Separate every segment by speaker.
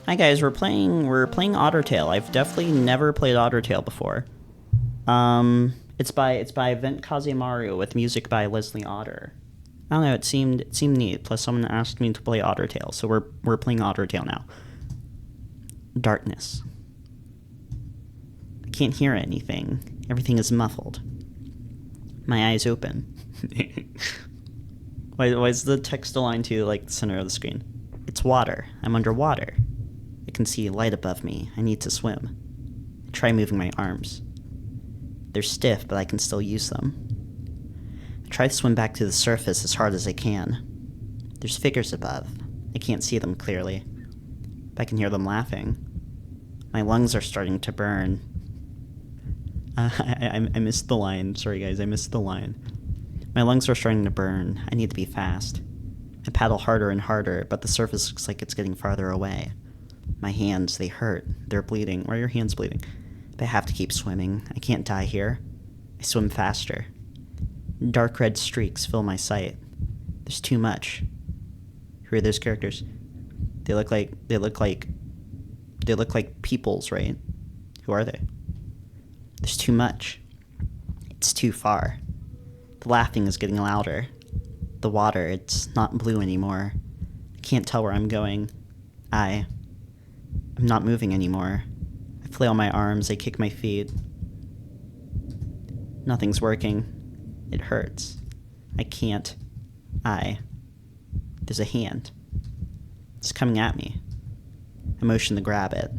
Speaker 1: Hi guys, we're playing Otter Tale. I've definitely never played Otter Tale before. It's by Vent Kazemaru with music by Leslie Otter. I don't know, it seemed neat. Plus someone asked me to play Otter Tale, so we're playing Otter Tale now. Darkness. I can't hear anything. Everything is muffled. My eyes open. why is the text aligned to like the center of the screen? It's water. I'm underwater. I can see light above me. I need to swim. I try moving my arms. They're stiff, but I can still use them. I try to swim back to the surface as hard as I can. There's figures above. I can't see them clearly, but I can hear them laughing. My lungs are starting to burn. I missed the line. Sorry guys, I missed the line. My lungs are starting to burn. I need to be fast. I paddle harder and harder, but the surface looks like it's getting farther away. My hands, they hurt. They're bleeding. Why are your hands bleeding? But I have to keep swimming. I can't die here. I swim faster. Dark red streaks fill my sight. There's too much. Who are those characters? They look like peoples, right? Who are they? There's too much. It's too far. The laughing is getting louder. The water, it's not blue anymore. I can't tell where I'm going. I'm not moving anymore. I flail my arms, I kick my feet. Nothing's working. It hurts. I can't. There's a hand. It's coming at me. I motion to grab it,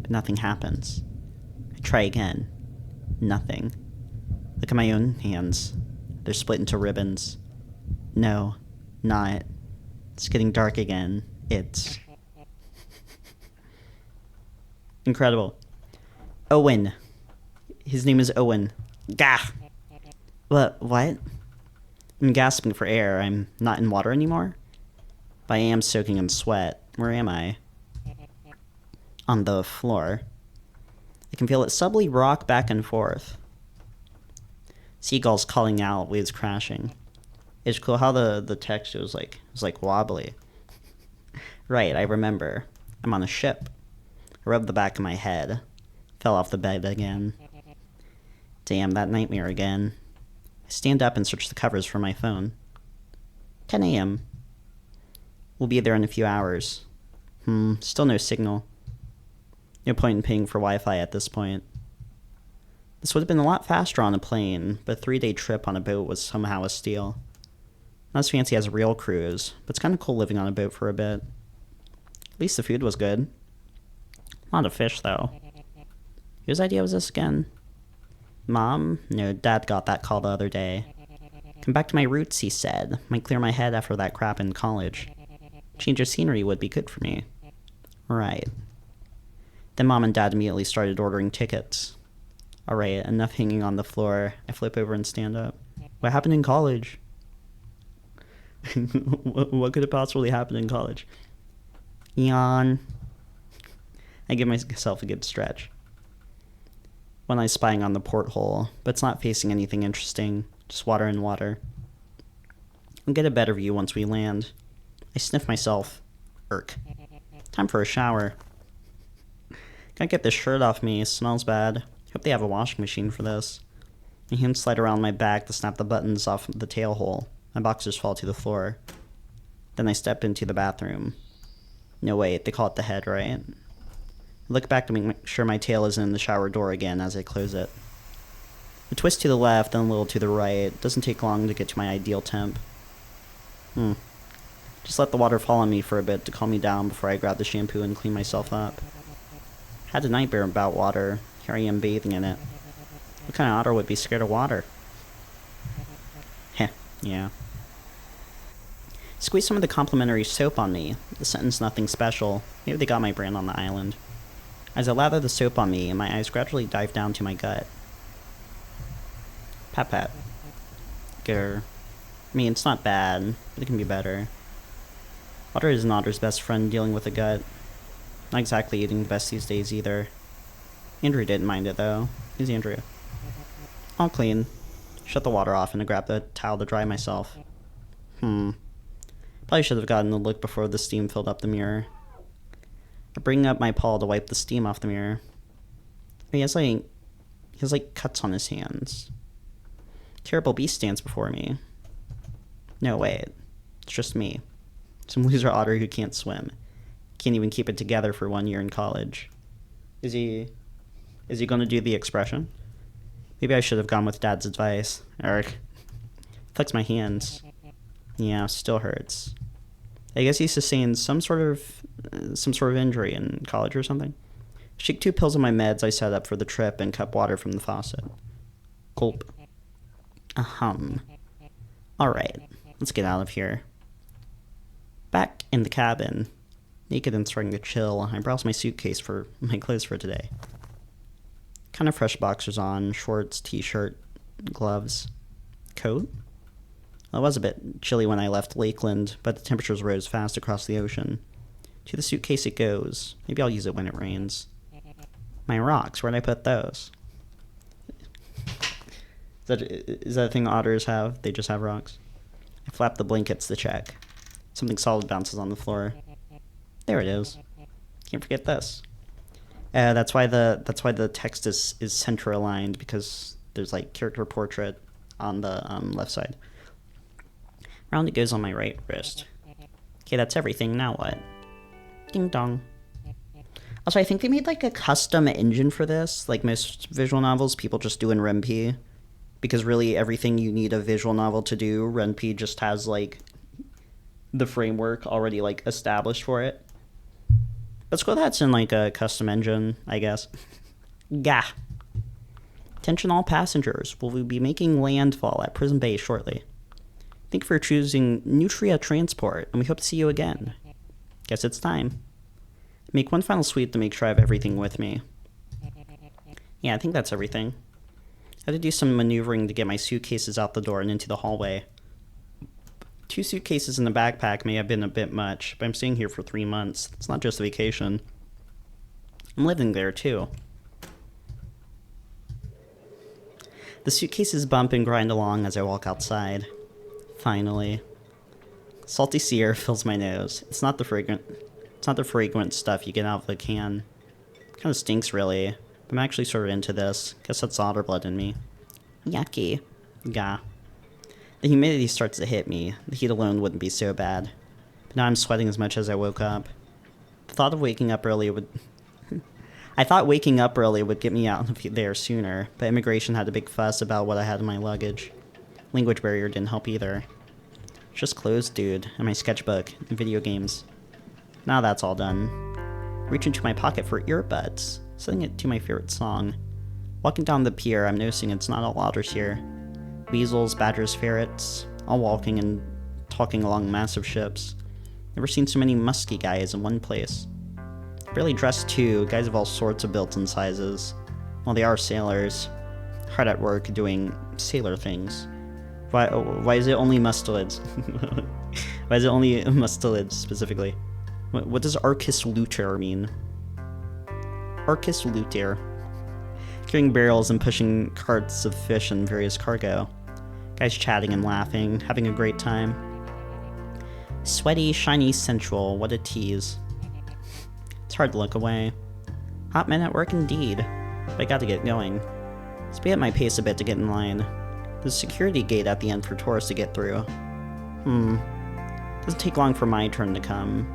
Speaker 1: but nothing happens. I try again. Nothing. Look at my own hands. They're split into ribbons. No, not. It's getting dark again. It's incredible. Owen. His name is Owen. Gah! What? I'm gasping for air. I'm not in water anymore? But I am soaking in sweat. Where am I? On the floor. I can feel it subtly rock back and forth. Seagulls calling out, waves crashing. It's cool how the text was like wobbly. Right, I remember. I'm on a ship. I rubbed the back of my head. Fell off the bed again. Damn, that nightmare again. I stand up and search the covers for my phone. 10 a.m. We'll be there in a few hours. Still no signal. No point in paying for Wi-Fi at this point. This would have been a lot faster on a plane, but a 3-day trip on a boat was somehow a steal. Not as fancy as a real cruise, but it's kind of cool living on a boat for a bit. At least the food was good. A lot of fish, though. Whose idea was this again? Mom? No, Dad got that call the other day. Come back to my roots, he said. Might clear my head after that crap in college. Change of scenery would be good for me. Right. Then Mom and Dad immediately started ordering tickets. Alright, enough hanging on the floor. I flip over and stand up. What happened in college? What could have possibly happened in college? Yawn. I give myself a good stretch. One eye spying on the porthole, but it's not facing anything interesting. Just water and water. I'll get a better view once we land. I sniff myself. Irk. Time for a shower. Gotta get this shirt off me. It smells bad. Hope they have a washing machine for this. My hands slide around my back to snap the buttons off the tail hole. My boxers fall to the floor. Then I step into the bathroom. No, wait, they call it the head, right? I look back to make sure my tail isn't in the shower door again as I close it. A twist to the left, then a little to the right. Doesn't take long to get to my ideal temp. Just let the water fall on me for a bit to calm me down before I grab the shampoo and clean myself up. Had a nightmare about water. Here I am bathing in it. What kind of otter would be scared of water? Heh, yeah. Squeeze some of the complimentary soap on me. The sentence nothing special. Maybe they got my brand on the island. As I lather the soap on me, my eyes gradually dive down to my gut. Pat pat. Grr. I mean, it's not bad, but it can be better. Otter is an otter's best friend dealing with a gut. Not exactly eating the best these days either. Andrew didn't mind it though. Who's Andrew? All clean. Shut the water off and grab the towel to dry myself. Probably should have gotten a look before the steam filled up the mirror. I bring up my paw to wipe the steam off the mirror. He has like cuts on his hands. Terrible beast stands before me. No, wait. It's just me. Some loser otter who can't swim. Can't even keep it together for 1 year in college. Is he going to do the expression? Maybe I should have gone with Dad's advice. Eric. Flex my hands. Yeah, still hurts. I guess he sustained some sort of injury in college or something. Shake 2 pills of my meds I set up for the trip and cup water from the faucet. Gulp. Ahem. Alright, let's get out of here. Back in the cabin, naked and starting to chill, I browse my suitcase for my clothes for today. Kind of fresh boxers on, shorts, t-shirt, gloves, coat. Well, it was a bit chilly when I left Lakeland, but the temperatures rose fast across the ocean. To the suitcase it goes. Maybe I'll use it when it rains. My rocks, where'd I put those? Is that a thing otters have? They just have rocks? I flap the blankets to check. Something solid bounces on the floor. There it is. Can't forget this. That's why the text is center aligned, because there's like character portrait on the left side. Round it goes on my right wrist. Okay, that's everything. Now what? Ding dong. Also, I think they made like a custom engine for this. Like most visual novels, people just do in RenP. Because really everything you need a visual novel to do, RenP just has like the framework already like established for it. Let's go that's in like a custom engine, I guess. Gah. Attention all passengers. Will we be making landfall at Prison Bay shortly? Thank you for choosing Nutria Transport, and we hope to see you again. Guess it's time. Make one final sweep to make sure I have everything with me. Yeah, I think that's everything. I had to do some maneuvering to get my suitcases out the door and into the hallway. 2 suitcases in the backpack may have been a bit much, but I'm staying here for 3 months. It's not just a vacation. I'm living there, too. The suitcases bump and grind along as I walk outside. Finally. Salty sea air fills my nose. It's not the fragrant stuff you get out of a can. Kind of stinks, really. But I'm actually sort of into this. Guess that's otter blood in me. Yucky. Gah. The humidity starts to hit me. The heat alone wouldn't be so bad. But now I'm sweating as much as I woke up. The thought of waking up early would... I thought waking up early would get me out of there sooner, but immigration had a big fuss about what I had in my luggage. Language barrier didn't help either. Just clothes, dude, and my sketchbook, and video games. Now that's all done. Reach into my pocket for earbuds, setting it to my favorite song. Walking down the pier, I'm noticing it's not all otters here. Weasels, badgers, ferrets, all walking and talking along massive ships. Never seen so many musky guys in one place. Barely dressed too, guys of all sorts of builds and sizes. Well, they are sailors. Hard at work doing sailor things. Why is it only mustelids? Why is it only mustelids, specifically? What does Arcus Luter mean? Arcus Luter. Carrying barrels and pushing carts of fish and various cargo. Guys chatting and laughing, having a great time. Sweaty, shiny, sensual, what a tease. It's hard to look away. Hot men at work indeed, but I gotta get going. Speed up my pace a bit to get in line. There's a security gate at the end for tourists to get through. Doesn't take long for my turn to come.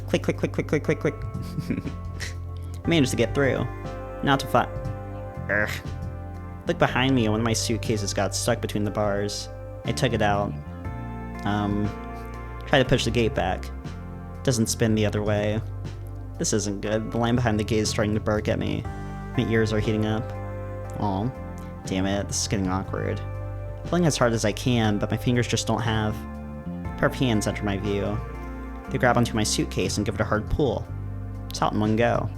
Speaker 1: Click, click, click, click, click, click, click. I managed to get through. Not to fight. Look behind me and one of my suitcases got stuck between the bars. I took it out. Try to push the gate back. Doesn't spin the other way. This isn't good. The line behind the gate is starting to bark at me. My ears are heating up. Aw. Damn it, this is getting awkward. Pulling as hard as I can, but my fingers just don't have. A pair of hands enter my view. They grab onto my suitcase and give it a hard pull. It's out in one go.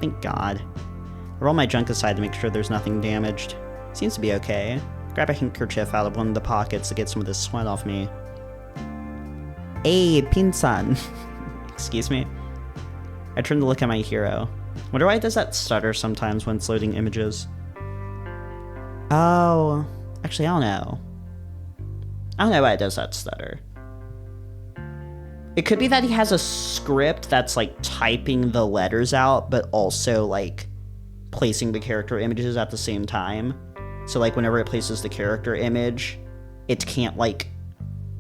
Speaker 1: Thank God. I roll my junk aside to make sure there's nothing damaged. Seems to be okay. Grab a handkerchief out of one of the pockets to get some of this sweat off me. Hey, Pinsan. Excuse me? I turn to look at my hero. Wonder why it does that stutter sometimes when it's loading images. Oh, actually, I don't know. I don't know why it does that stutter. It could be that he has a script that's like typing the letters out, but also like placing the character images at the same time. So like whenever it places the character image, it can't like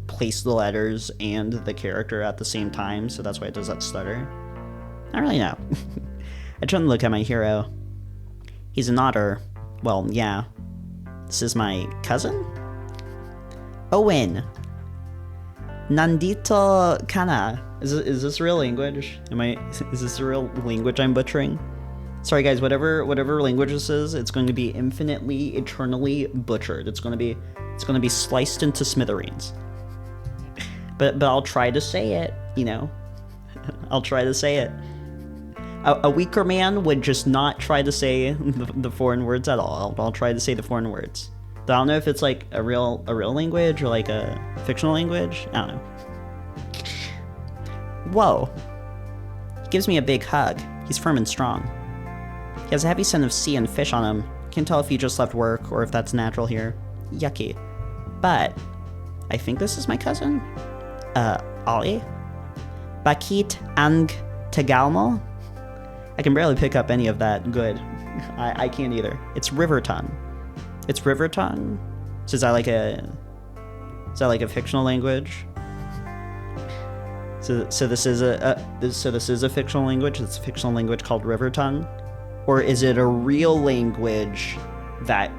Speaker 1: place the letters and the character at the same time. So that's why it does that stutter. I don't really know. I try to look at my hero. He's an otter. Well, yeah. This is my cousin? Owen. Nandito Kana. Is this real language? Is this a real language I'm butchering? Sorry guys, whatever language this is, it's going to be infinitely, eternally butchered. It's going to be sliced into smithereens. But I'll try to say it, you know. I'll try to say it. A weaker man would just not try to say the foreign words at all. I'll try to say the foreign words. But I don't know if it's like a real language or like a fictional language. I don't know. Whoa. He gives me a big hug. He's firm and strong. He has a heavy scent of sea and fish on him. Can't tell if he just left work or if that's natural here. Yucky. But I think this is my cousin. Ollie? Bakit ang Tagalmo? I can barely pick up any of that good. I can't either. It's river tongue. It's river tongue? So is that like a fictional language? So this is a fictional language. It's a fictional language called river tongue, or is it a real language that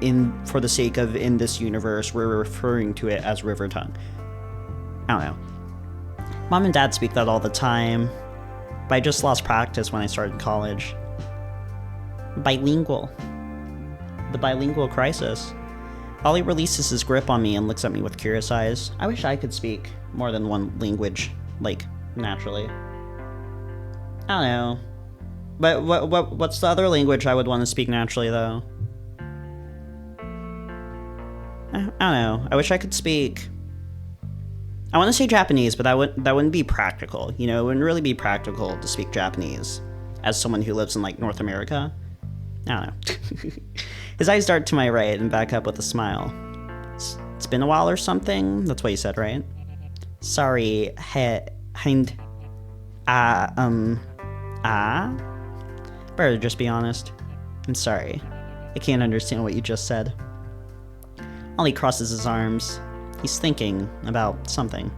Speaker 1: for the sake of in this universe we're referring to it as river tongue? I don't know. Mom and Dad speak that all the time, but I just lost practice when I started college. Bilingual. The bilingual crisis. Ollie releases his grip on me and looks at me with curious eyes. I wish I could speak more than one language, like, naturally. I don't know. But what's the other language I would want to speak naturally, though? I don't know. I wish I could speak... I want to say Japanese, but that wouldn't be practical. You know, it wouldn't really be practical to speak Japanese as someone who lives in, like, North America. I don't know. His eyes dart to my right and back up with a smile. It's been a while or something? That's what you said, right? Sorry, hind... Better just be honest. I'm sorry. I can't understand what you just said. Ollie crosses his arms. He's thinking about something.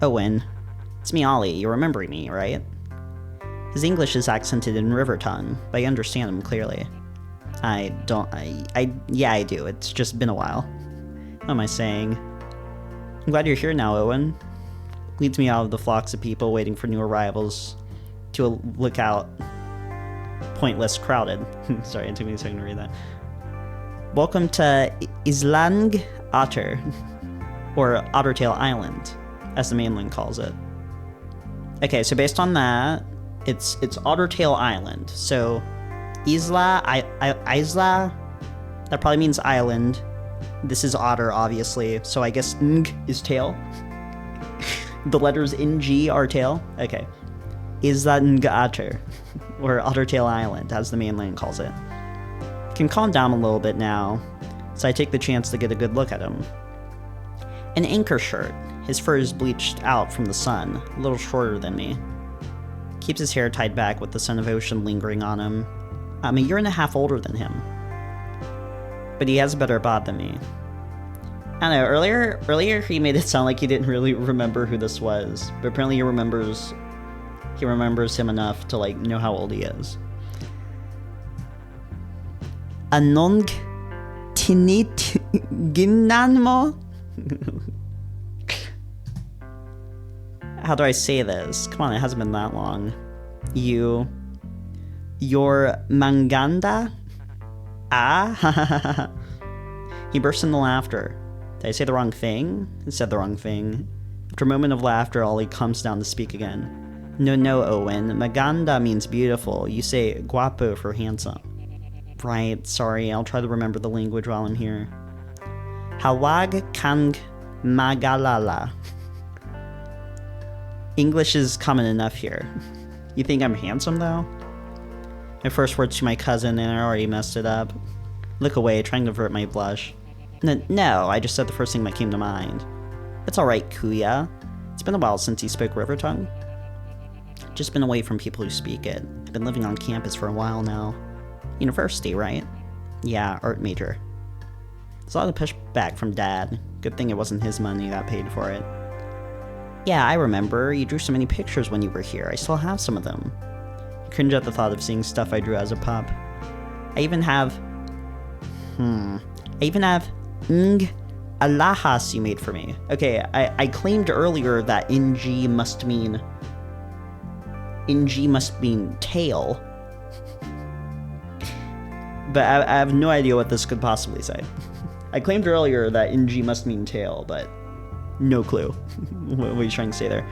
Speaker 1: Owen. It's me, Ollie. You're remembering me, right? His English is accented in river tongue, but I understand him clearly. Yeah, I do. It's just been a while. What am I saying? I'm glad you're here now, Owen. Leads me out of the flocks of people waiting for new arrivals to a lookout. Pointless, crowded. Sorry, it took me a second to read that. Welcome to Islang Otter, or Otter Tale Island, as the mainland calls it. Okay, so based on that, it's Otter Tale Island. So Isla, that probably means island. This is otter, obviously. So I guess ng is tail. The letters ng are tail. Okay. Isla ng Otter, or Otter Tale Island, as the mainland calls it. Can calm down a little bit now, so I take the chance to get a good look at him. An anchor shirt. His fur is bleached out from the sun, a little shorter than me. Keeps his hair tied back with the scent of ocean lingering on him. I'm a year and a half older than him. But he has a better bod than me. I don't know, earlier he made it sound like he didn't really remember who this was, but apparently he remembers him enough to like know how old he is. Anong tinit ginan mo? How do I say this? Come on, it hasn't been that long. Your manganda? Ah? He bursts into laughter. Did I say the wrong thing? I said the wrong thing. After a moment of laughter, Ollie comes down to speak again. No, Owen. Maganda means beautiful. You say guapo for handsome. Right, sorry, I'll try to remember the language while I'm here. Hawag kang magalala. English is common enough here. You think I'm handsome, though? My first words to my cousin, and I already messed it up. Look away, trying to avert my blush. No, I just said the first thing that came to mind. It's alright, Kuya. It's been a while since he spoke River Tongue. Just been away from people who speak it. I've been living on campus for a while now. University, right? Yeah, art major. There's a lot of pushback from Dad. Good thing it wasn't his money that paid for it. Yeah, I remember. You drew so many pictures when you were here. I still have some of them. I cringe at the thought of seeing stuff I drew as a pup. I even have Ng Alahas you made for me. Okay, I claimed earlier that NG must mean tail. But I have no idea what this could possibly say. I claimed earlier that NG must mean tail, but no clue what he's trying to say there.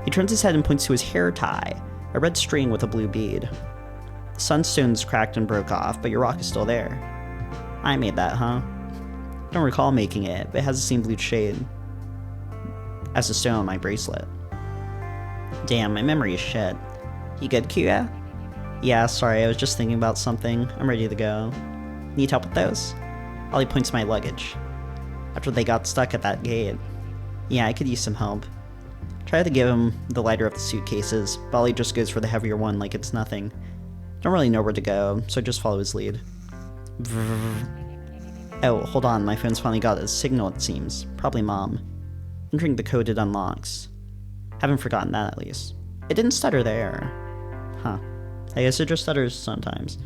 Speaker 1: He turns his head and points to his hair tie, a red string with a blue bead. The sunstone's cracked and broke off, but your rock is still there. I made that, huh? Don't recall making it, but it has the same blue shade as the stone on my bracelet. Damn, my memory is shit. You good, Kuya? Yeah, sorry, I was just thinking about something. I'm ready to go. Need help with those? Ollie points to my luggage. After they got stuck at that gate. Yeah, I could use some help. Try to give him the lighter of the suitcases, but Ollie just goes for the heavier one like it's nothing. Don't really know where to go, so I just follow his lead. Oh, hold on, my phone's finally got a signal it seems. Probably Mom. Entering the code it unlocks. Haven't forgotten that at least. It didn't stutter there. Huh. I guess it just stutters sometimes.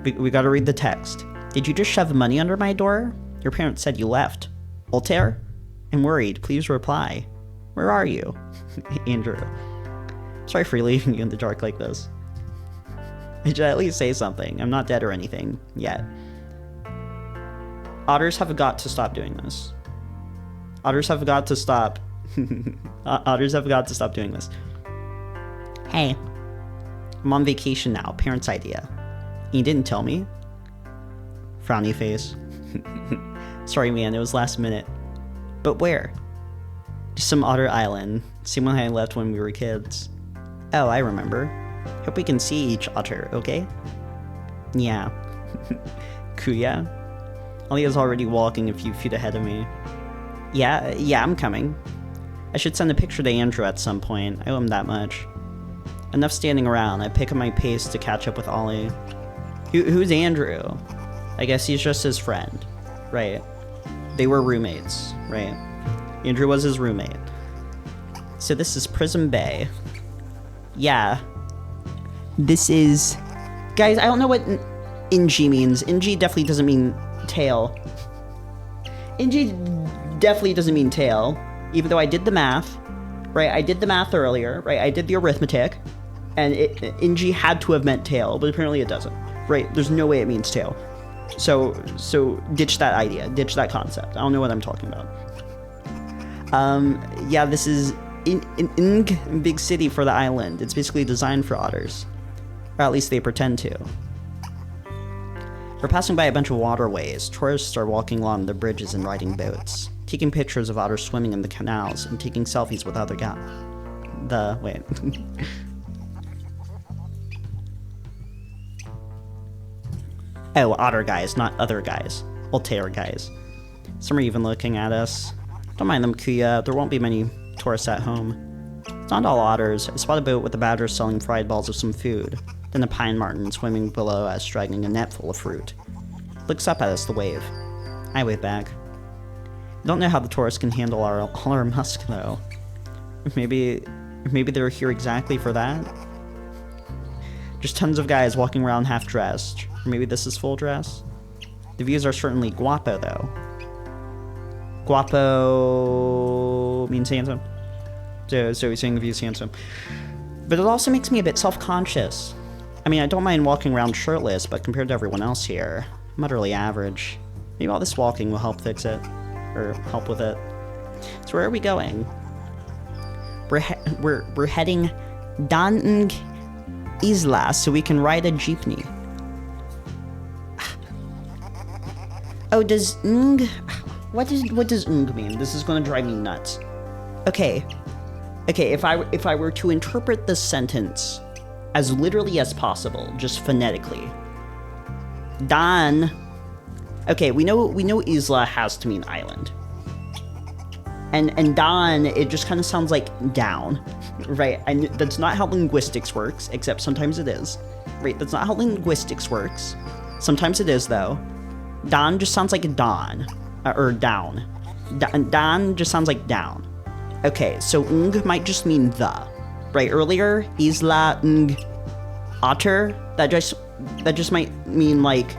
Speaker 1: We gotta read the text. Did you just shove money under my door? Your parents said you left. Otter? I'm worried. Please reply. Where are you? Andrew. Sorry for leaving you in the dark like this. I should at least say something. I'm not dead or anything. Yet. Otters have got to stop doing this. Otters have got to stop. Otters have got to stop doing this. Hey. I'm on vacation now. Parents' idea. You didn't tell me? Frowny face. Sorry, man. It was last minute. But where? Just some otter island. Same one I left when we were kids. Oh, I remember. Hope we can see each otter, okay? Yeah. Kuya? Alia's already walking a few feet ahead of me. Yeah, I'm coming. I should send a picture to Andrew at some point. I owe him that much. Enough standing around. I pick up my pace to catch up with Ollie. Who's Andrew? I guess he's just his friend. Right. They were roommates, right? Andrew was his roommate. So this is Prism Bay. Yeah. This is... Guys, I don't know what NG means. NG definitely doesn't mean tail. NG definitely doesn't mean tail. Even though I did the math. Right, I did the math earlier. Right, I did the arithmetic. And NG had to have meant tail, but apparently it doesn't. Right, there's no way it means tail. So ditch that idea. Ditch that concept. I don't know what I'm talking about. Yeah, this is in big city for the island. It's basically designed for otters. Or at least they pretend to. We're passing by a bunch of waterways. Tourists are walking along the bridges and riding boats, taking pictures of otters swimming in the canals and taking selfies with other guys. Wait. Oh, otter guys, not other guys. Otter guys. Some are even looking at us. Don't mind them, Kuya. There won't be many tourists at home. It's not all otters. I spot a boat with a badger selling fried balls of some food. Then a pine marten swimming below us, dragging a net full of fruit. Looks up at us to wave. I wave back. I don't know how the tourists can handle all our musk, though. Maybe they're here exactly for that? Just tons of guys walking around half-dressed. Or maybe this is full dress? The views are certainly guapo, though. Guapo means handsome. So he's saying the view's handsome. But it also makes me a bit self-conscious. I mean, I don't mind walking around shirtless, but compared to everyone else here, I'm utterly average. Maybe all this walking will help fix it. Or help with it. So where are we going? We're heading Danng Isla so we can ride a jeepney. Oh, does Ng... What does Ng mean? This is gonna drive me nuts. Okay, if I were to interpret this sentence as literally as possible, just phonetically. Dan... Okay, we know Isla has to mean island. And Don, it just kind of sounds like down, right? And that's not how linguistics works, except sometimes it is, right? That's not how linguistics works. Sometimes it is, though. Don just sounds like a Don, or down. Don just sounds like down. Okay, so ng might just mean the, right? Earlier, isla ng otter, that just might mean like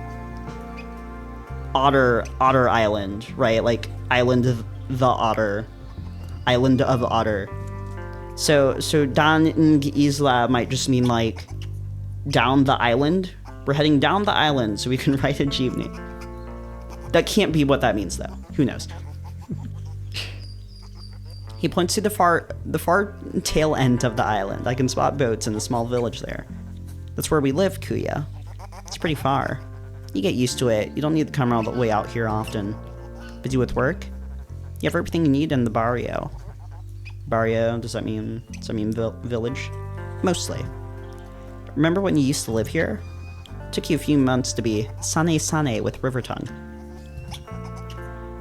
Speaker 1: Otter Island, right? Like island of the otter, island of otter. So Dan ng Isla might just mean like down the island. We're heading down the island so we can ride a jeepney. That can't be what that means though. Who knows? He points to the far tail end of the island. I can spot boats in the small village there. That's where we live, Kuya. It's pretty far. You get used to it. You don't need to come all the way out here often. Busy with work? You have everything you need in the barrio. Barrio, does that mean village? Mostly. Remember when you used to live here? It took you a few months to be sane with River Tongue.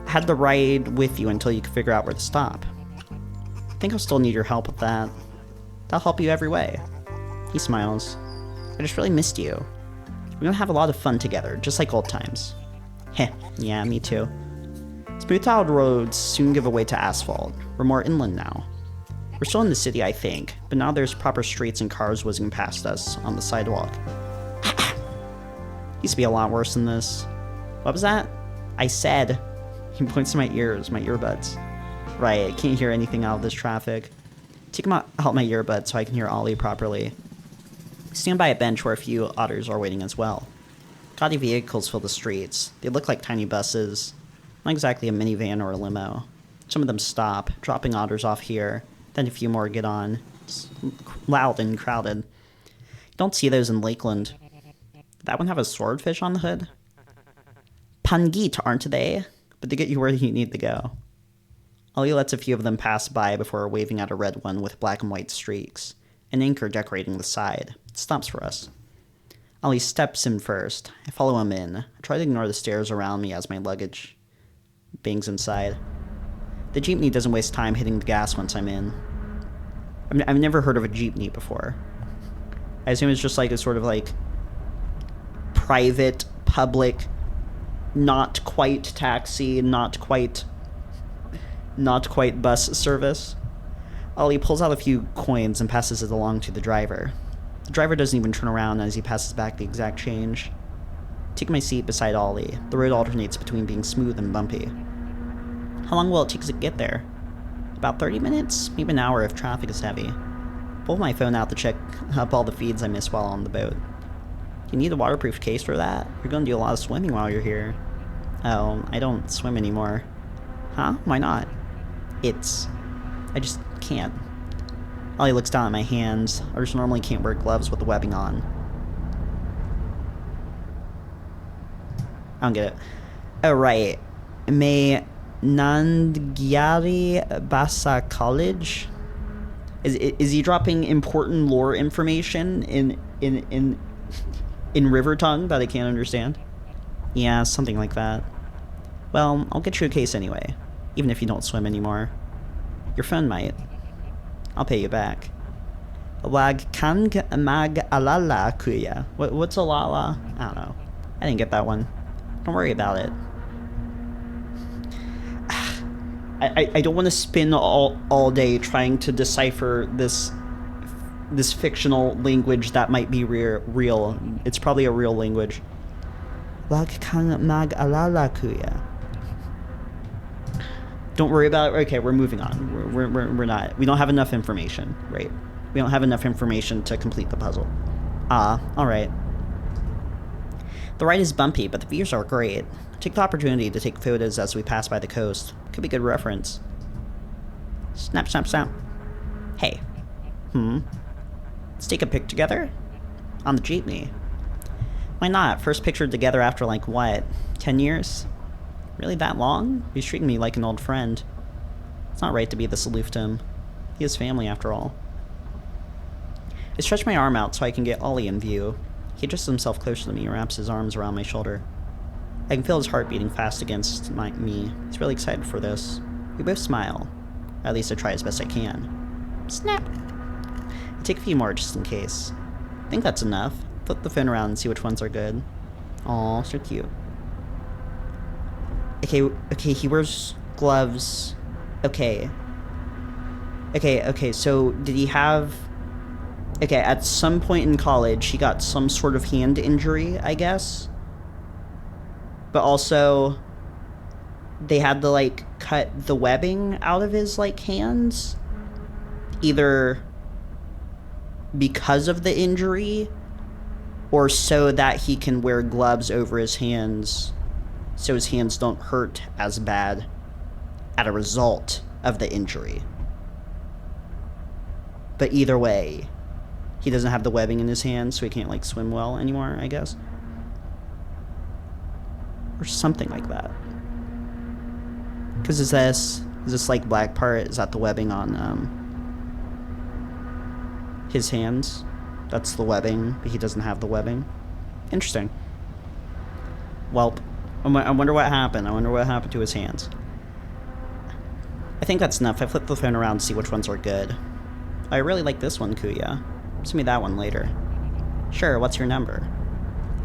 Speaker 1: I had to ride with you until you could figure out where to stop. I think I'll still need your help with that. That'll help you every way. He smiles. I just really missed you. We're gonna have a lot of fun together, just like old times. Heh, yeah, me too. Smooth-tiled roads soon give way to asphalt. We're more inland now. We're still in the city, I think, but now there's proper streets and cars whizzing past us on the sidewalk. Used to be a lot worse than this. What was that? I said. He points to my ears, my earbuds. Right, I can't hear anything out of this traffic. Take out my earbuds so I can hear Ollie properly. Stand by a bench where a few otters are waiting as well. Gaudy vehicles fill the streets. They look like tiny buses. Not exactly a minivan or a limo. Some of them stop, dropping otters off here. Then a few more get on. It's loud and crowded. You don't see those in Lakeland. Did that one have a swordfish on the hood? Pangit, aren't they? But they get you where you need to go. Ollie lets a few of them pass by before waving at a red one with black and white streaks. An anchor decorating the side. It stops for us. Ollie steps in first. I follow him in. I try to ignore the stares around me as my luggage bangs inside. The jeepney doesn't waste time hitting the gas once I'm in. I've never heard of a jeepney before. I assume it's just like a sort of like private, public, not quite taxi, not quite bus service. Ollie pulls out a few coins and passes it along to the driver. The driver doesn't even turn around as he passes back the exact change. I take my seat beside Ollie. The road alternates between being smooth and bumpy. How long will it take to get there? About 30 minutes? Maybe an hour if traffic is heavy. Pull my phone out to check up all the feeds I missed while on the boat. You need a waterproof case for that? You're going to do a lot of swimming while you're here. Oh, I don't swim anymore. Huh? Why not? I just can't. Ollie looks down at my hands. I just normally can't wear gloves with the webbing on. I don't get it. Oh, right. May Nandgyari Basa College? Is he dropping important lore information in River Tongue that I can't understand? Yeah, something like that. Well, I'll get you a case anyway, even if you don't swim anymore. Your phone might. I'll pay you back. Wag kang mag alala kuya. What's alala? I don't know. I didn't get that one. Don't worry about it. I don't want to spend all day trying to decipher this fictional language that might be real. It's probably a real language. Wag kang mag alala kuya. Don't worry about it. Okay, we're moving on. We're not. We don't have enough information, right? We don't have enough information to complete the puzzle. All right. The ride is bumpy, but the views are great. Take the opportunity to take photos as we pass by the coast. Could be good reference. Snap, snap, snap. Hey. Let's take a pic together? On the jeepney. Why not? First picture together after like what? 10 years? Really that long? He's treating me like an old friend. It's not right to be this aloof to him. He has family after all. I stretch my arm out so I can get Ollie in view. He adjusts himself closer to me and wraps his arms around my shoulder. I can feel his heart beating fast against me. He's really excited for this. We both smile. At least I try as best I can. Snap! I take a few more just in case. I think that's enough. Flip the phone around and see which ones are good. Aw, so cute. Okay, he wears gloves. Okay, so did he have... Okay, at some point in college, he got some sort of hand injury, I guess. But also, they had to, like, cut the webbing out of his, like, hands. Either because of the injury, or so that he can wear gloves over his hands so his hands don't hurt as bad as a result of the injury. But either way, he doesn't have the webbing in his hands, so he can't, like, swim well anymore, I guess. Or something like that. Because is this, like, black part, is that the webbing on, his hands? That's the webbing, but he doesn't have the webbing. Interesting. Welp. I wonder what happened. I wonder what happened to his hands. I think that's enough. I flipped the phone around to see which ones are good. I really like this one, Kuya. Send me that one later. Sure, what's your number?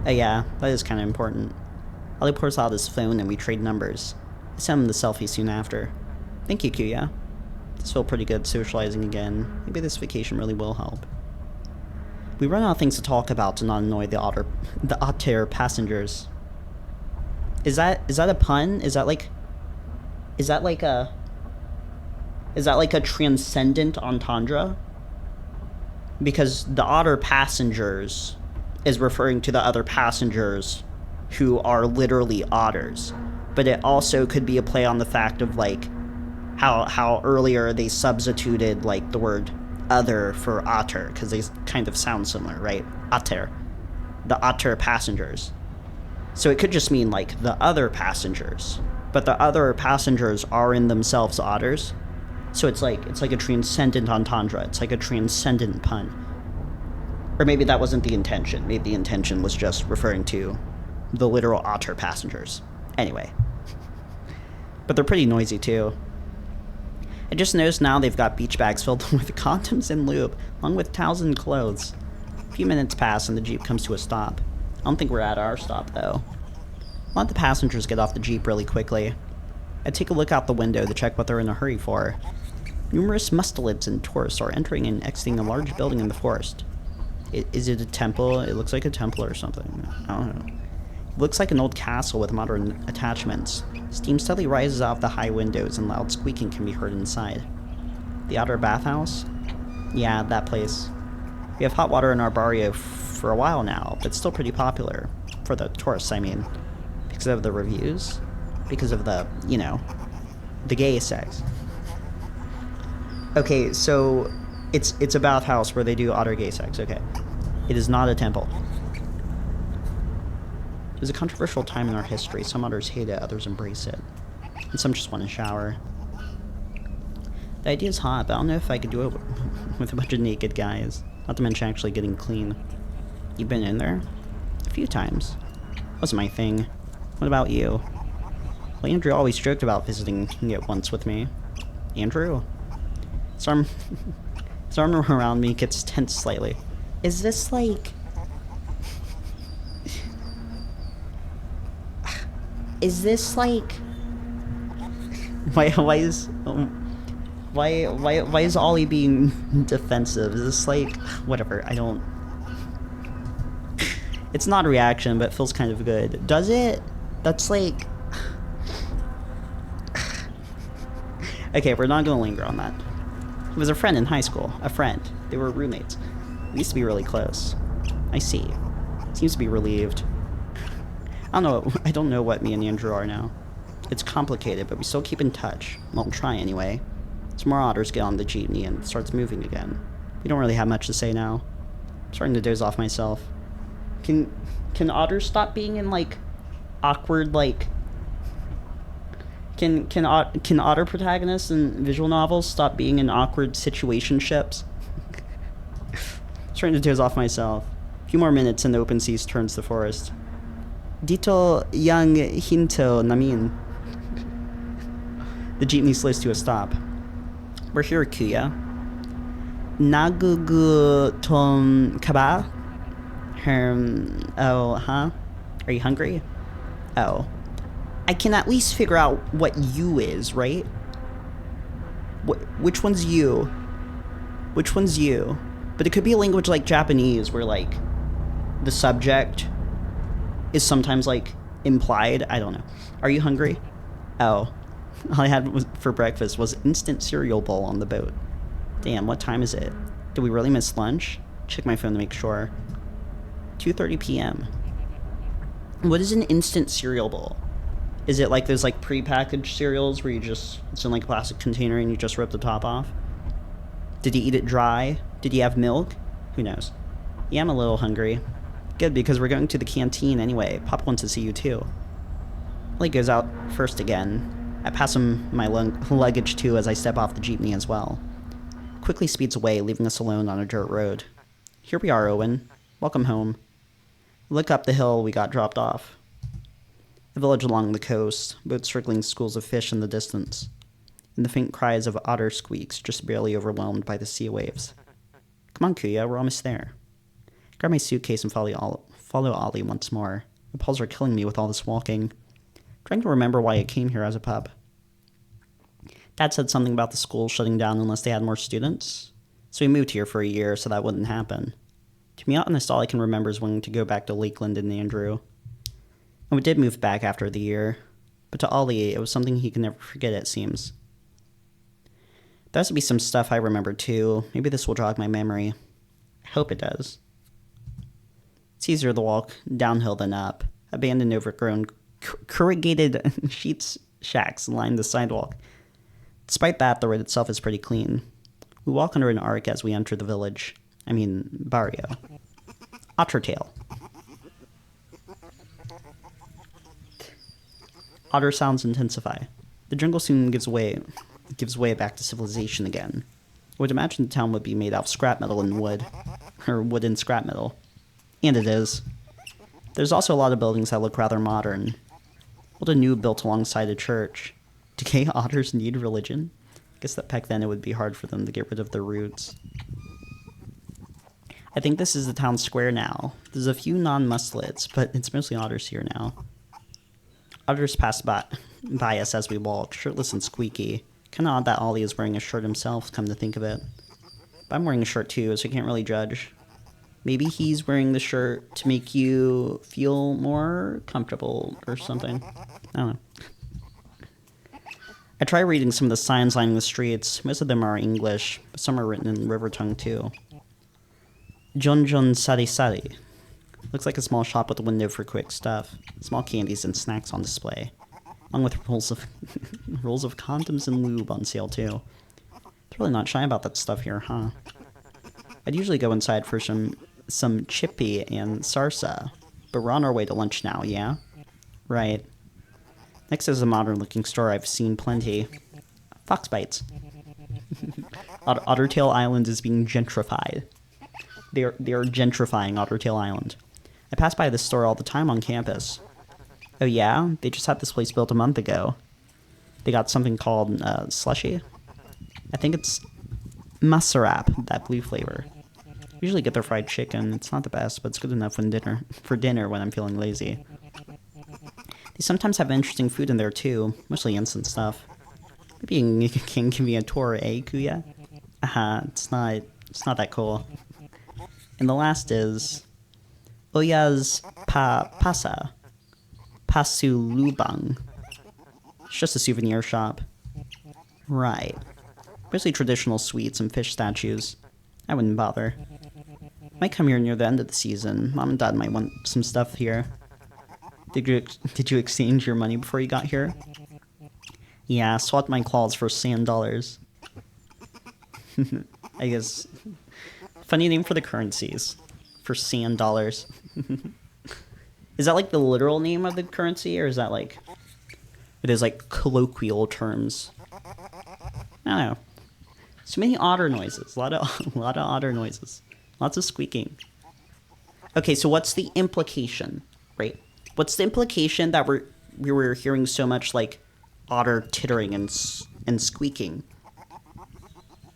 Speaker 1: Oh yeah, that is kind of important. Ali pours out his phone and we trade numbers. I send him the selfie soon after. Thank you, Kuya. This felt pretty good socializing again. Maybe this vacation really will help. We run out of things to talk about to not annoy the Otter passengers. Is that a pun? Is that like a transcendent entendre? Because the Otter passengers is referring to the other passengers who are literally otters. But it also could be a play on the fact of, like, how earlier they substituted, like, the word other for otter, because they kind of sound similar, right? Otter. The Otter passengers. So it could just mean, like, the other passengers. But the other passengers are in themselves otters. So it's like a transcendent entendre. It's like a transcendent pun. Or maybe that wasn't the intention. Maybe the intention was just referring to the literal otter passengers. Anyway. But they're pretty noisy too. I just noticed now they've got beach bags filled with condoms and lube, along with towels and clothes. A few minutes pass and the Jeep comes to a stop. I don't think we're at our stop though. I'll let the passengers get off the Jeep really quickly. I take a look out the window to check what they're in a hurry for. Numerous mustelids and tourists are entering and exiting a large building in the forest. Is it a temple? It looks like a temple or something. I don't know. It looks like an old castle with modern attachments. Steam steadily rises out of the high windows and loud squeaking can be heard inside. The Otter bathhouse? Yeah, that place. We have hot water in our barrio for a while now, but it's still pretty popular. For the tourists, I mean. Because of the reviews? Because of the, you know, the gay sex. Okay, so it's a bathhouse where they do otter gay sex, okay. It is not a temple. It was a controversial time in our history. Some otters hate it, others embrace it. And some just want to shower. The idea's hot, but I don't know if I could do it with a bunch of naked guys. Not to mention actually getting clean. You've been in there? A few times. Wasn't my thing. What about you? Well, Andrew always joked about visiting it once with me. Andrew? His arm around me gets tense slightly. Is this like... Is this like... Why is Ollie being defensive? Is this like... Whatever, I don't... It's not a reaction, but it feels kind of good. Does it? That's like... Okay, we're not gonna linger on that. He was a friend in high school. A friend. They were roommates. We used to be really close. I see. Seems to be relieved. I don't know what me and Andrew are now. It's complicated, but we still keep in touch. Well, try anyway. Some more otters get on the jeepney and it starts moving again. We don't really have much to say now. I'm starting to doze off myself. Can otters stop being in, like, awkward, like... Can otter protagonists in visual novels stop being in awkward situationships? Starting to doze off myself. A few more minutes and the open seas turns the forest. Dito yang hinto namin. The jeepney slows to a stop. We're here, Kuya. Nagugu ton kaba? Oh, huh? Are you hungry? Oh. I can at least figure out what you is, right? Which one's you? Which one's you? But it could be a language like Japanese where, like, the subject is sometimes, like, implied. I don't know. Are you hungry? Oh. All I had for breakfast was instant cereal bowl on the boat. Damn, what time is it? Did we really miss lunch? Check my phone to make sure. 2:30 p.m. What is an instant cereal bowl? Is it like those like pre-packaged cereals where it's in like a plastic container and you just rip the top off? Did you eat it dry? Did you have milk? Who knows? Yeah, I'm a little hungry. Good, because we're going to the canteen anyway. Pop wants to see you too. Lee goes out first again. I pass him my luggage too as I step off the jeepney as well. Quickly speeds away, leaving us alone on a dirt road. Here we are, Owen. Welcome home. Look up the hill we got dropped off. The village along the coast, boats circling schools of fish in the distance, and the faint cries of otter squeaks just barely overwhelmed by the sea waves. Come on, Kuya, we're almost there. Grab my suitcase and follow Ollie once more. My pulses are killing me with all this walking. Trying to remember why I came here as a pup. Dad said something about the school shutting down unless they had more students, so we moved here for a year so that wouldn't happen. To be honest, all I can remember is wanting to go back to Lakeland and Andrew. And we did move back after the year, but to Ollie, it was something he could never forget, it seems. There has to be some stuff I remember too. Maybe this will jog my memory. I hope it does. It's easier to walk downhill than up. Abandoned, overgrown, corrugated sheets shacks line the sidewalk. Despite that, the road itself is pretty clean. We walk under an arc as we enter the village. Barrio. Otter Tale. Otter sounds intensify. The jungle soon gives way back to civilization again. I would imagine the town would be made out of scrap metal and wood. Or wood and scrap metal. And it is. There's also a lot of buildings that look rather modern. Old and new built alongside a church. Do gay otters need religion? I guess that back then it would be hard for them to get rid of their roots. I think this is the town square now. There's a few non-mustelids, but it's mostly otters here now. Otters pass by us as we walk, shirtless and squeaky. Kinda odd that Ollie is wearing a shirt himself, come to think of it. But I'm wearing a shirt too, so I can't really judge. Maybe he's wearing the shirt to make you feel more comfortable or something. I don't know. I try reading some of the signs lining the streets. Most of them are English, but some are written in river tongue too. Jonjon Sari Sari. Looks like a small shop with a window for quick stuff. Small candies and snacks on display. Along with rolls of condoms and lube on sale too. They're really not shy about that stuff here, huh? I'd usually go inside for some chippy and sarsa. But we're on our way to lunch now, yeah? Right. Next is a modern-looking store I've seen plenty. Fox Bites. Otter Tale Island is being gentrified. They are gentrifying Otter Tale Island. I pass by this store all the time on campus. Oh yeah? They just had this place built a month ago. They got something called slushy. I think it's masarap, that blue flavor. Usually get their fried chicken. It's not the best, but it's good enough for dinner when I'm feeling lazy. They sometimes have interesting food in there too, mostly instant stuff. Maybe you can give me a tour, eh, Kuya? It's not that cool. And the last is Oyas Pasa Pasulubang. It's just a souvenir shop. Right. Mostly traditional sweets and fish statues. I wouldn't bother. Might come here near the end of the season. Mom and Dad might want some stuff here. Did you exchange your money before you got here? Yeah, swapped my claws for sand dollars. I guess. Funny name for the currencies. For sand dollars. Is that like the literal name of the currency, or is that like it is like colloquial terms? I don't know. So many otter noises. A lot of otter noises. Lots of squeaking. Okay, so what's the implication, right? What's the implication that we were hearing so much like otter tittering and squeaking?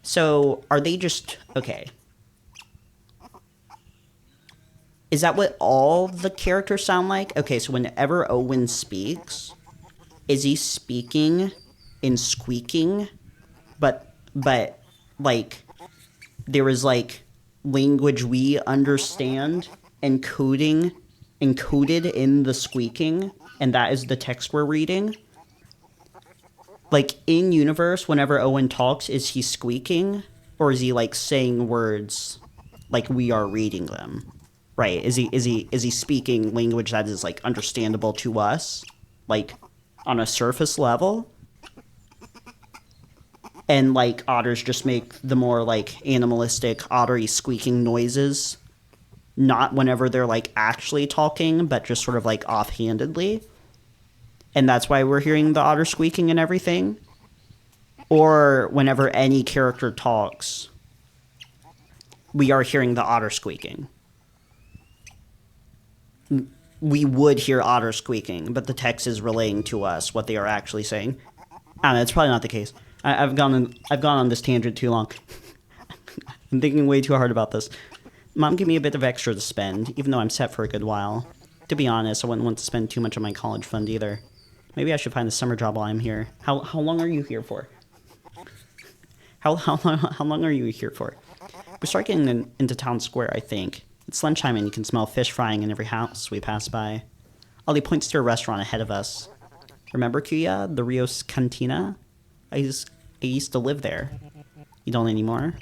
Speaker 1: So are they just... Okay. Is that what all the characters sound like? Okay, so whenever Owen speaks, is he speaking in squeaking? But like, there is, like, language we understand encoded in the squeaking, and that is the text we're reading? Like, in universe, whenever Owen talks, is he squeaking? Or is he, like, saying words like we are reading them? Right? Is he speaking language that is, like, understandable to us? Like, on a surface level? And, like, otters just make the more, like, animalistic, ottery squeaking noises. Not whenever they're, like, actually talking, but just sort of, like, offhandedly. And that's why we're hearing the otter squeaking and everything. Or whenever any character talks, we are hearing the otter squeaking. We would hear otter squeaking, but the text is relaying to us what they are actually saying. I don't know, it's probably not the case. I've gone on this tangent too long. I'm thinking way too hard about this. Mom gave me a bit of extra to spend, even though I'm set for a good while. To be honest, I wouldn't want to spend too much of my college fund either. Maybe I should find a summer job while I'm here. How long are you here for? How long are you here for? We're starting getting into town square, I think. It's lunchtime and you can smell fish frying in every house we pass by. Ollie points to a restaurant ahead of us. Remember, Kuya? The Rios Cantina? I used to live there. You don't anymore?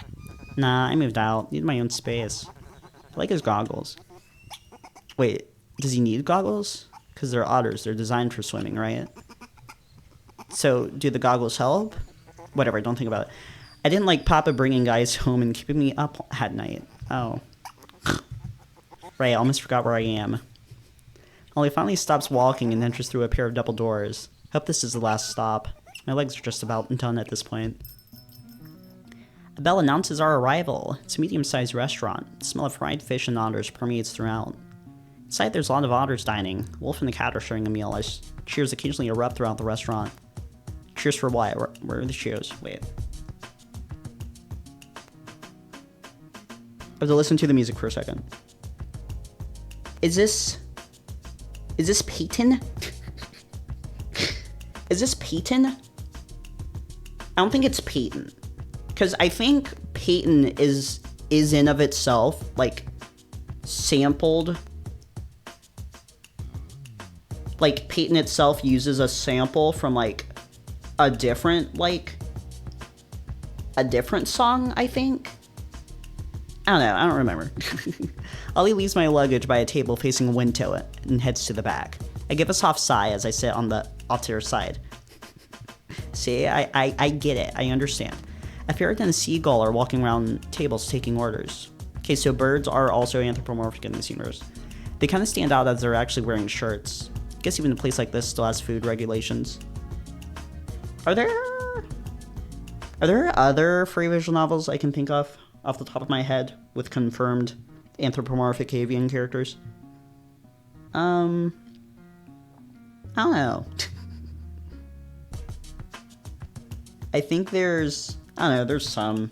Speaker 1: Nah, I moved out. Need my own space. I like his goggles. Wait, does he need goggles? Because they're otters. They're designed for swimming, right? So, do the goggles help? Whatever, don't think about it. I didn't like Papa bringing guys home and keeping me up at night. Oh. Right, I almost forgot where I am. Ollie finally stops walking and enters through a pair of double doors. Hope this is the last stop. My legs are just about done at this point. A bell announces our arrival. It's a medium-sized restaurant. The smell of fried fish and otters permeates throughout. Inside, there's a lot of otters dining. Wolf and the cat are sharing a meal as cheers occasionally erupt throughout the restaurant. Cheers for what? Where are the cheers? Wait. I have to listen to the music for a second. Is this Peyton? Is this Peyton? I don't think it's Peyton. Because I think Peyton is in of itself, like, sampled. Like, Peyton itself uses a sample from, like, a different song, I think. I don't know, I don't remember. Ollie leaves my luggage by a table facing a window and heads to the back. I give a soft sigh as I sit on the Otter side. See, I get it, I understand. A ferret and a seagull are walking around tables taking orders. Okay, so birds are also anthropomorphic in this universe. They kind of stand out as they're actually wearing shirts. I guess even a place like this still has food regulations. Are there other Furry Visual Novels I can think of off the top of my head with confirmed anthropomorphic avian characters? I don't know. I think there's some.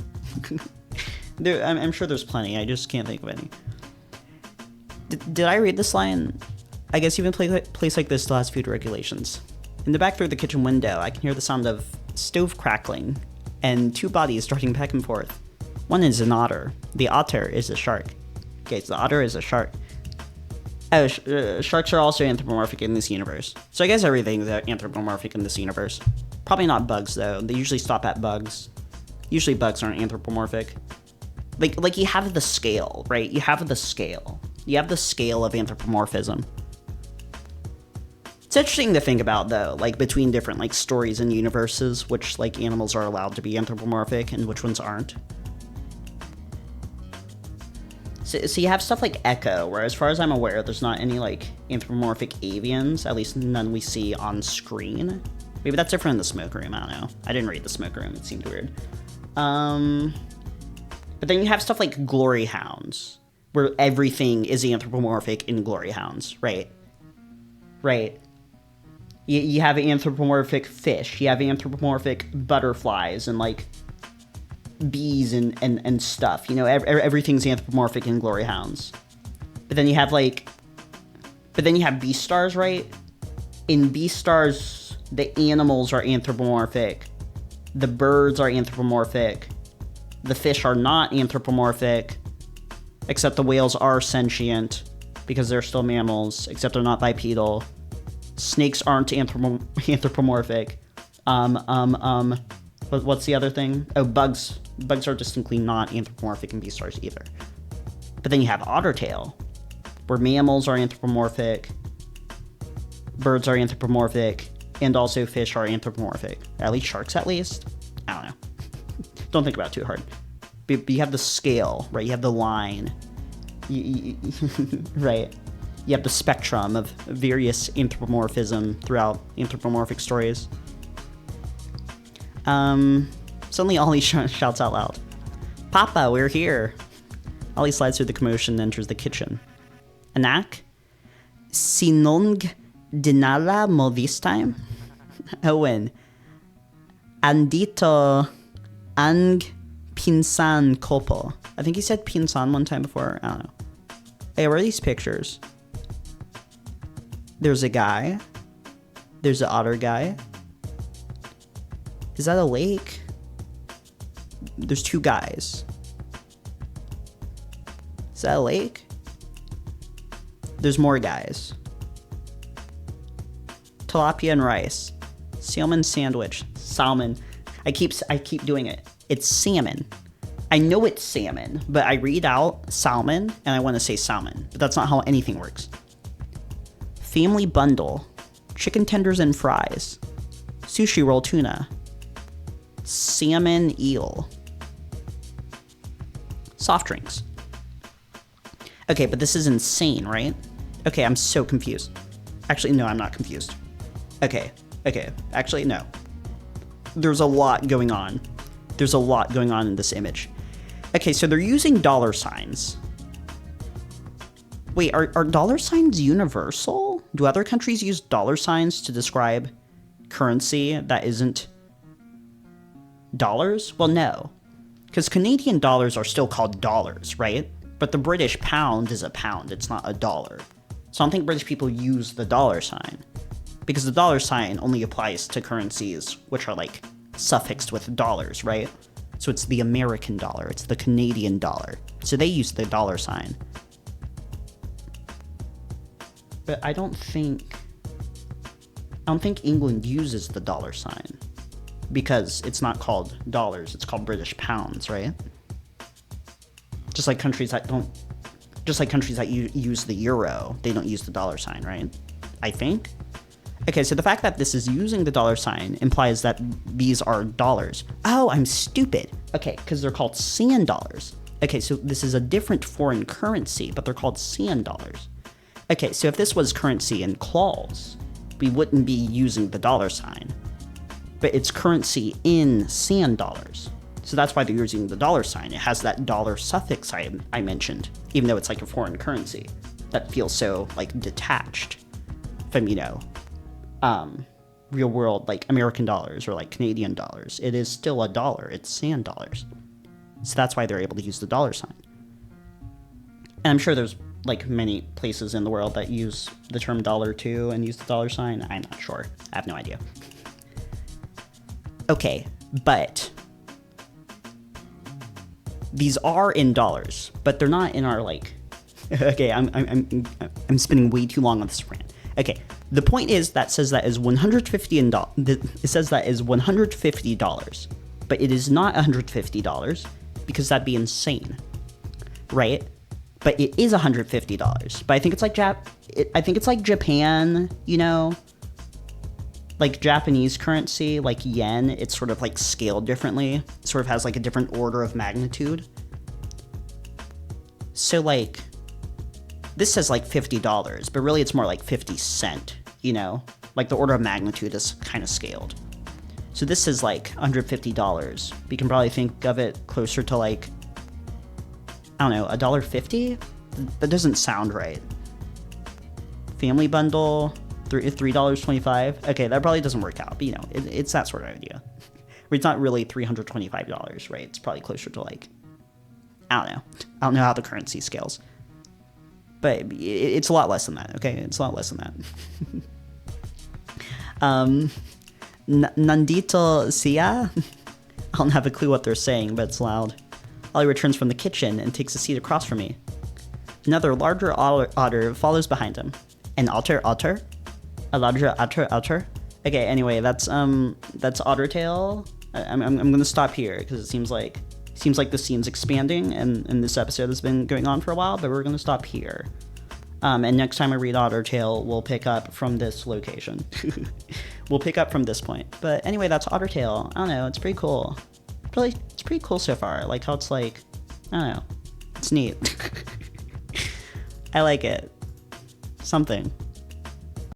Speaker 1: I'm sure there's plenty, I just can't think of any. Did I read this line? I guess even a place like this still has food regulations. In the back through the kitchen window, I can hear the sound of stove crackling and two bodies darting back and forth. One is an otter. The otter is a shark. Okay, so the otter is a shark. Oh, sharks are also anthropomorphic in this universe. So I guess everything's anthropomorphic in this universe. Probably not bugs, though. They usually stop at bugs. Usually bugs aren't anthropomorphic. Like you have the scale, right? You have the scale. You have the scale of anthropomorphism. It's interesting to think about, though, like, between different, like, stories and universes, which, like, animals are allowed to be anthropomorphic and which ones aren't. So you have stuff like Echo, where as far as I'm aware, there's not any, like, anthropomorphic avians, at least none we see on screen. Maybe that's different in the Smoke Room, I don't know. I didn't read the Smoke Room, it seemed weird. But then you have stuff like Glory Hounds, where everything is anthropomorphic in Glory Hounds, right? Right. You have anthropomorphic fish, you have anthropomorphic butterflies, and, like, bees and stuff. You know, everything's anthropomorphic in glory hounds. But then you have beast stars, right? In beast stars, the animals are anthropomorphic. The birds are anthropomorphic. The fish are not anthropomorphic, except the whales are sentient because they're still mammals, except they're not bipedal. Snakes aren't anthropomorphic. What's the other thing? Oh, bugs. Bugs are distinctly not anthropomorphic in Beastars either. But then you have Otter Tale, where mammals are anthropomorphic, birds are anthropomorphic, and also fish are anthropomorphic. At least sharks, at least. I don't know. Don't think about it too hard. But you have the scale, right? You have the line. Right. You have the spectrum of various anthropomorphism throughout anthropomorphic stories. Suddenly Ollie shouts out loud, "Papa, we're here!" Ollie slides through the commotion and enters the kitchen. Anak? Sinong dinala mo this time? Owen. Andito ang pinsan kopo. I think he said pinsan one time before. I don't know. Hey, where are these pictures? There's a guy. There's an otter guy. Is that a lake? There's two guys. Is that a lake? There's more guys. Tilapia and rice. Salmon sandwich. Salmon. I keep doing it. It's salmon. I know it's salmon, but I read out salmon and I want to say salmon, but that's not how anything works. Family bundle. Chicken tenders and fries. Sushi roll tuna. Salmon eel. Soft drinks. Okay, but this is insane, right? Okay, I'm so confused. Actually, no, I'm not confused. Okay. Actually, no. There's a lot going on. There's a lot going on in this image. Okay, so they're using dollar signs. Wait, are dollar signs universal? Do other countries use dollar signs to describe currency that isn't dollars? Well, no. Because Canadian dollars are still called dollars, right? But the British pound is a pound. It's not a dollar. So I don't think British people use the dollar sign. Because the dollar sign only applies to currencies which are like suffixed with dollars, right? So it's the American dollar. It's the Canadian dollar. So they use the dollar sign. But I don't think England uses the dollar sign. Because it's not called dollars, it's called British pounds, right? Just like countries that use the euro, they don't use the dollar sign, right? I think. Okay, so the fact that this is using the dollar sign implies that these are dollars. Oh, I'm stupid. Okay, because they're called sand dollars. Okay, so this is a different foreign currency, but they're called sand dollars. Okay, so if this was currency in claws, we wouldn't be using the dollar sign. But it's currency in sand dollars. So that's why they're using the dollar sign. It has that dollar suffix I mentioned, even though it's like a foreign currency that feels so like detached from, real world, like American dollars or like Canadian dollars. It is still a dollar. It's sand dollars. So that's why they're able to use the dollar sign. And I'm sure there's like many places in the world that use the term dollar too and use the dollar sign. I'm not sure. I have no idea. Okay, but these are in dollars, but they're not in our like. Okay, I'm spending way too long on this rant. Okay, the point is that says that is $150 it says that is $150, but it is not $150 because that'd be insane, right? But it is $150. But I think it's like Japan, like Japanese currency, like yen, it's sort of like scaled differently. It sort of has like a different order of magnitude. So like, this says like $50, but really it's more like 50 cent, Like the order of magnitude is kind of scaled. So this is like $150. We can probably think of it closer to like, I don't know, $1.50? That doesn't sound right. Family bundle, $3.25. Okay, that probably doesn't work out, but it's that sort of idea. It's not really $325, right? It's probably closer to like, I don't know. I don't know how the currency scales. But it's a lot less than that, okay? It's a lot less than that. Nandito Sia? I don't have a clue what they're saying, but it's loud. Ollie returns from the kitchen and takes a seat across from me. Another larger otter follows behind him. An otter? A larger otter? Okay, anyway, that's Otter Tale. I'm gonna stop here because it seems like the scene's expanding and this episode has been going on for a while, but we're gonna stop here. And next time I read Otter Tale, we'll pick up from this location. We'll pick up from this point. But anyway, that's Otter Tale. I don't know, it's pretty cool. It's pretty cool so far. I like how it's like, I don't know, it's neat. I like it. Something.